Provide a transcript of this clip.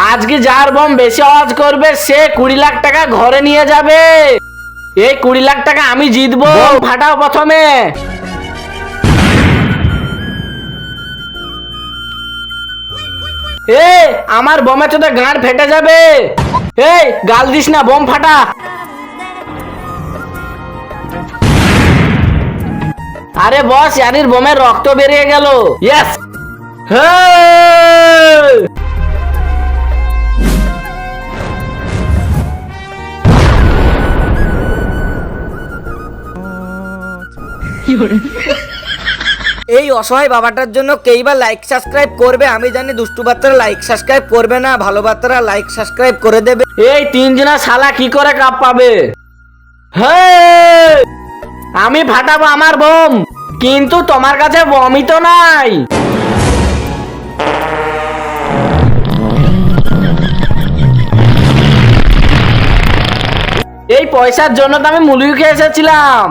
আজকে যার বম বেশি আওয়াজ করবে সে 20 লাখ টাকা ঘরে নিয়ে যাবে। এই 20 লাখ টাকা আমি জিতবো। বম ফাটাও প্রথমে। এই আমার বোমে তো গাঁড় ফেটে যাবে। এই গাল দিস না, বোম ফাটা। আরে বস, ইয়ারির বোমে রক্ত বেরিয়ে গেল। ইয়েস। এই অসহায় বাবাটার জন্য কেইবা লাইক সাবস্ক্রাইব করবে? আমি জানি দুষ্টু বাচ্চারা লাইক সাবস্ক্রাইব করবে না, ভালো বাচ্চারা লাইক সাবস্ক্রাইব করে দেবে। এই 3 জনা শালা কি করে কাপ পাবে? আমি ফাটাবো আমার বোম, কিন্তু তোমার কাছে বোমই তো নাই। এই পয়সার জন্য তো আমি মুরগি খেয়ে এসেছিলাম।